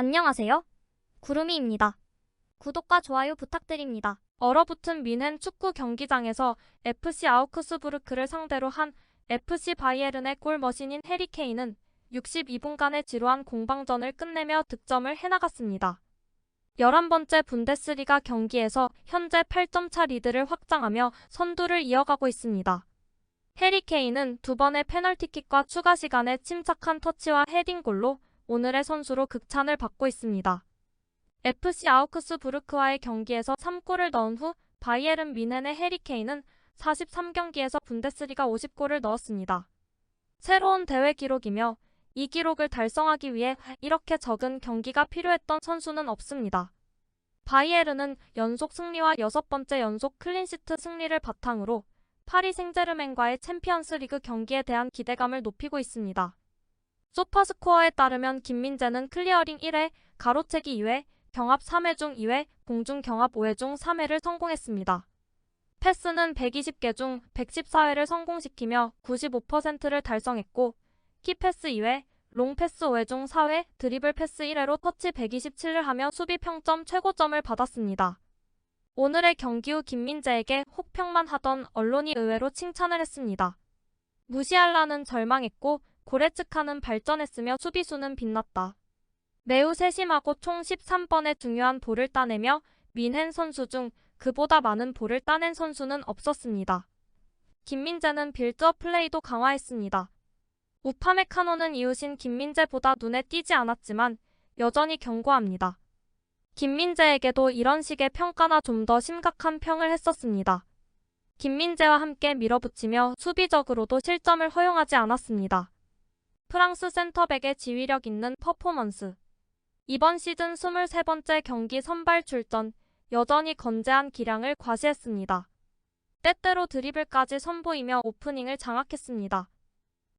안녕하세요. 구름이입니다. 구독과 좋아요 부탁드립니다. 얼어붙은 뮌헨 축구 경기장에서 FC 아우크스부르크를 상대로 한 FC 바이에른의 골머신인 해리 케인은 62분간의 지루한 공방전을 끝내며 득점을 해나갔습니다. 11번째 분데스리가 경기에서 현재 8점 차 리드를 확장하며 선두를 이어가고 있습니다. 해리 케인은 두 번의 페널티킥과 추가 시간에 침착한 터치와 헤딩골로 오늘의 선수로 극찬을 받고 있습니다. FC 아우크스부르크와의 경기에서 3골을 넣은 후 바이에른 뮌헨의 해리 케인은 43경기에서 분데스리가 50골을 넣었습니다. 새로운 대회 기록이며 이 기록을 달성하기 위해 이렇게 적은 경기가 필요했던 선수는 없습니다. 바이에른은 연속 승리와 6번째 연속 클린시트 승리를 바탕으로 파리 생제르맹과의 챔피언스 리그 경기에 대한 기대감을 높이고 있습니다. 소파스코어에 따르면 김민재는 클리어링 1회, 가로채기 2회, 경합 3회 중 2회, 공중 경합 5회 중 3회를 성공했습니다. 패스는 120개 중 114회를 성공시키며 95%를 달성했고 키패스 2회, 롱패스 5회 중 4회, 드리블 패스 1회로 터치 127을 하며 수비 평점 최고점을 받았습니다. 오늘의 경기 후 김민재에게 혹평만 하던 언론이 의외로 칭찬을 했습니다. 무시할라는 절망했고 고레츠카는 발전했으며 수비수는 빛났다. 매우 세심하고 총 13번의 중요한 볼을 따내며 뮌헨 선수 중 그보다 많은 볼을 따낸 선수는 없었습니다. 김민재는 빌드업 플레이도 강화했습니다. 우파메카노는 이웃인 김민재보다 눈에 띄지 않았지만 여전히 견고합니다. 김민재에게도 이런 식의 평가나 좀 더 심각한 평을 했었습니다. 김민재와 함께 밀어붙이며 수비적으로도 실점을 허용하지 않았습니다. 프랑스 센터백의 지휘력 있는 퍼포먼스. 이번 시즌 23번째 경기 선발 출전, 여전히 건재한 기량을 과시했습니다. 때때로 드리블까지 선보이며 오프닝을 장악했습니다.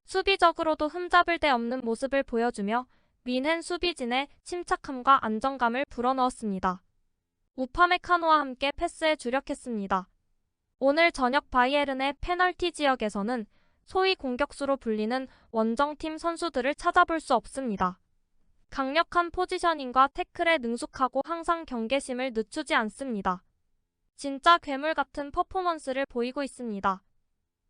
수비적으로도 흠잡을 데 없는 모습을 보여주며 뮌헨 수비진의 침착함과 안정감을 불어넣었습니다. 우파메카노와 함께 패스에 주력했습니다. 오늘 저녁 바이에른의 페널티 지역에서는 소위 공격수로 불리는 원정팀 선수들을 찾아볼 수 없습니다. 강력한 포지셔닝과 태클에 능숙하고 항상 경계심을 늦추지 않습니다. 진짜 괴물 같은 퍼포먼스를 보이고 있습니다.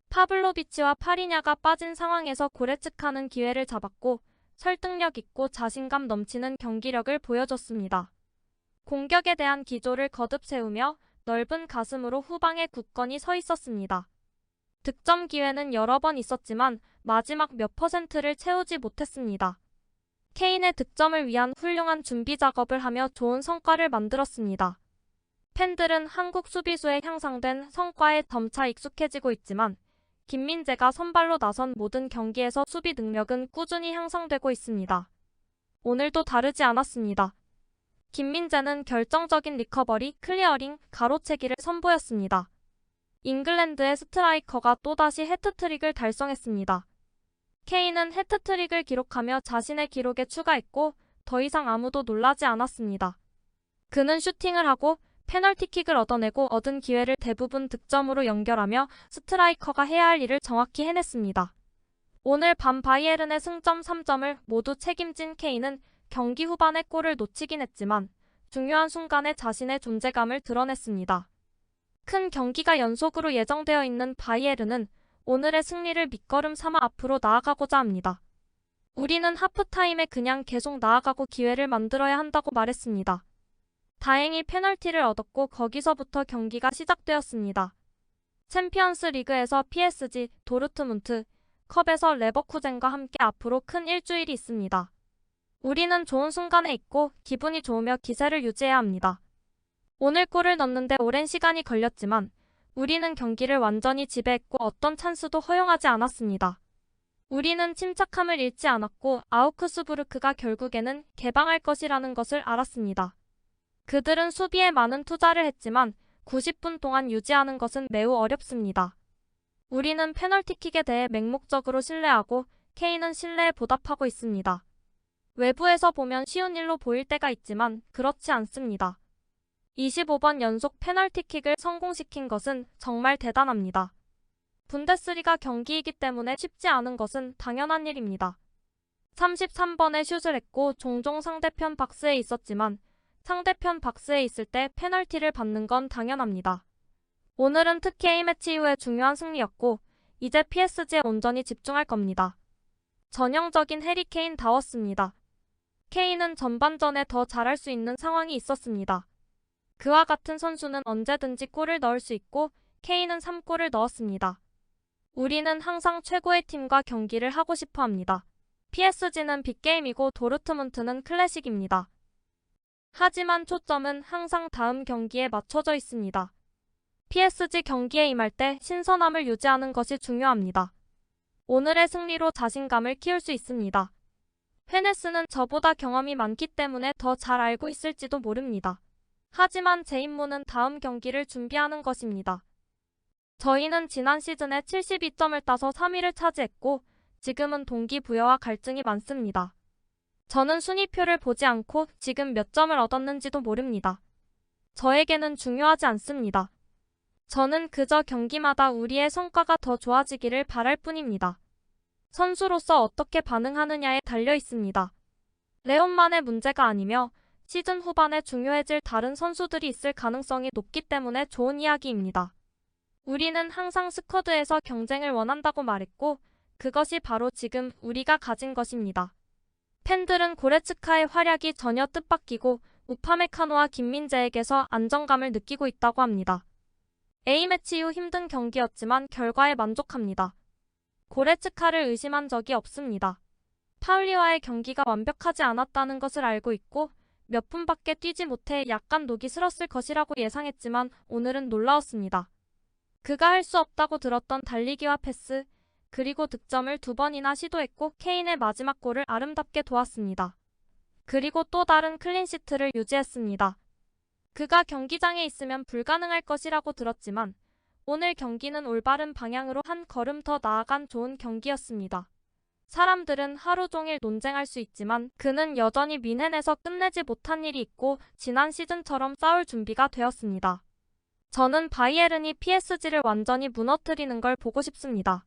파블로비치와 파리냐가 빠진 상황에서 고레츠카는 기회를 잡았고 설득력 있고 자신감 넘치는 경기력을 보여줬습니다. 공격에 대한 기조를 거듭 세우며 넓은 가슴으로 후방에 굳건히 서 있었습니다. 득점 기회는 여러 번 있었지만 마지막 몇 퍼센트를 채우지 못했습니다. 케인의 득점을 위한 훌륭한 준비 작업을 하며 좋은 성과를 만들었습니다. 팬들은 한국 수비수의 향상된 성과에 점차 익숙해지고 있지만 김민재가 선발로 나선 모든 경기에서 수비 능력은 꾸준히 향상되고 있습니다. 오늘도 다르지 않았습니다. 김민재는 결정적인 리커버리, 클리어링, 가로채기를 선보였습니다. 잉글랜드의 스트라이커가 또다시 해트트릭을 달성했습니다. 케인은 해트트릭을 기록하며 자신의 기록에 추가했고 더 이상 아무도 놀라지 않았습니다. 그는 슈팅을 하고 페널티킥을 얻어내고 얻은 기회를 대부분 득점으로 연결하며 스트라이커가 해야 할 일을 정확히 해냈습니다. 오늘 밤 바이에른의 승점 3점을 모두 책임진 케인은 경기 후반에 골을 놓치긴 했지만 중요한 순간에 자신의 존재감을 드러냈습니다. 큰 경기가 연속으로 예정되어 있는 바이에른은 오늘의 승리를 밑거름 삼아 앞으로 나아가고자 합니다. 우리는 하프타임에 그냥 계속 나아가고 기회를 만들어야 한다고 말했습니다. 다행히 페널티를 얻었고 거기서부터 경기가 시작되었습니다. 챔피언스 리그에서 PSG, 도르트문트, 컵에서 레버쿠젠과 함께 앞으로 큰 일주일이 있습니다. 우리는 좋은 순간에 있고 기분이 좋으며 기세를 유지해야 합니다. 오늘 골을 넣는데 오랜 시간이 걸렸지만 우리는 경기를 완전히 지배했고 어떤 찬스도 허용하지 않았습니다. 우리는 침착함을 잃지 않았고 아우크스부르크가 결국에는 개방할 것이라는 것을 알았습니다. 그들은 수비에 많은 투자를 했지만 90분 동안 유지하는 것은 매우 어렵습니다. 우리는 페널티킥에 대해 맹목적으로 신뢰하고 케인은 신뢰에 보답하고 있습니다. 외부에서 보면 쉬운 일로 보일 때가 있지만 그렇지 않습니다. 25번 연속 페널티킥을 성공시킨 것은 정말 대단합니다. 분데스리가 경기이기 때문에 쉽지 않은 것은 당연한 일입니다. 33번에 슛을 했고 종종 상대편 박스에 있었지만 상대편 박스에 있을 때 페널티를 받는 건 당연합니다. 오늘은 특히 A매치 이후에 중요한 승리였고 이제 PSG에 온전히 집중할 겁니다. 전형적인 해리 케인다웠습니다. 케인은 전반전에 더 잘할 수 있는 상황이 있었습니다. 그와 같은 선수는 언제든지 골을 넣을 수 있고 케인은 3골을 넣었습니다. 우리는 항상 최고의 팀과 경기를 하고 싶어 합니다. PSG는 빅게임이고 도르트문트는 클래식입니다. 하지만 초점은 항상 다음 경기에 맞춰져 있습니다. PSG 경기에 임할 때 신선함을 유지하는 것이 중요합니다. 오늘의 승리로 자신감을 키울 수 있습니다. 헤네스는 저보다 경험이 많기 때문에 더 잘 알고 있을지도 모릅니다. 하지만 제 임무는 다음 경기를 준비하는 것입니다. 저희는 지난 시즌에 72점을 따서 3위를 차지했고 지금은 동기부여와 갈증이 많습니다. 저는 순위표를 보지 않고 지금 몇 점을 얻었는지도 모릅니다. 저에게는 중요하지 않습니다. 저는 그저 경기마다 우리의 성과가 더 좋아지기를 바랄 뿐입니다. 선수로서 어떻게 반응하느냐에 달려 있습니다. 레온만의 문제가 아니며 시즌 후반에 중요해질 다른 선수들이 있을 가능성이 높기 때문에 좋은 이야기입니다. 우리는 항상 스쿼드에서 경쟁을 원한다고 말했고 그것이 바로 지금 우리가 가진 것입니다. 팬들은 고레츠카의 활약이 전혀 뜻밖이고 우파메카노와 김민재에게서 안정감을 느끼고 있다고 합니다. A매치 이후 힘든 경기였지만 결과에 만족합니다. 고레츠카를 의심한 적이 없습니다. 파울리와의 경기가 완벽하지 않았다는 것을 알고 있고 몇 분밖에 뛰지 못해 약간 녹이 슬었을 것이라고 예상했지만 오늘은 놀라웠습니다. 그가 할 수 없다고 들었던 달리기와 패스, 그리고 득점을 2번이나 시도했고 케인의 마지막 골을 아름답게 도왔습니다. 그리고 또 다른 클린시트를 유지했습니다. 그가 경기장에 있으면 불가능할 것이라고 들었지만 오늘 경기는 올바른 방향으로 한 걸음 더 나아간 좋은 경기였습니다. 사람들은 하루 종일 논쟁할 수 있지만 그는 여전히 뮌헨에서 끝내지 못한 일이 있고 지난 시즌처럼 싸울 준비가 되었습니다. 저는 바이에른이 PSG를 완전히 무너뜨리는 걸 보고 싶습니다.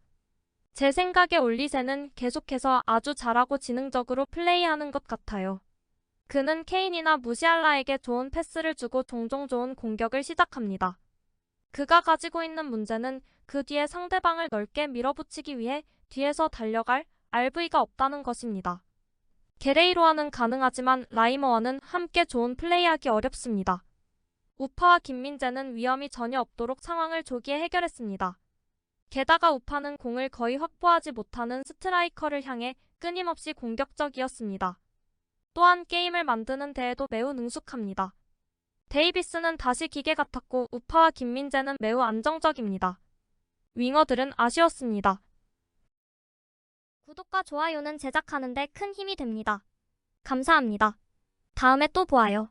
제 생각에 올리세는 계속해서 아주 잘하고 지능적으로 플레이하는 것 같아요. 그는 케인이나 무시알라에게 좋은 패스를 주고 종종 좋은 공격을 시작합니다. 그가 가지고 있는 문제는 그 뒤에 상대방을 넓게 밀어붙이기 위해 뒤에서 달려갈 RV가 없다는 것입니다. 게레이로와는 가능하지만 라이머와는 함께 좋은 플레이하기 어렵습니다. 우파와 김민재는 위험이 전혀 없도록 상황을 조기에 해결했습니다. 게다가 우파는 공을 거의 확보하지 못하는 스트라이커를 향해 끊임없이 공격적이었습니다. 또한 게임을 만드는 데에도 매우 능숙합니다. 데이비스는 다시 기계 같았고 우파와 김민재는 매우 안정적입니다. 윙어들은 아쉬웠습니다. 구독과 좋아요는 제작하는 데 큰 힘이 됩니다. 감사합니다. 다음에 또 보아요.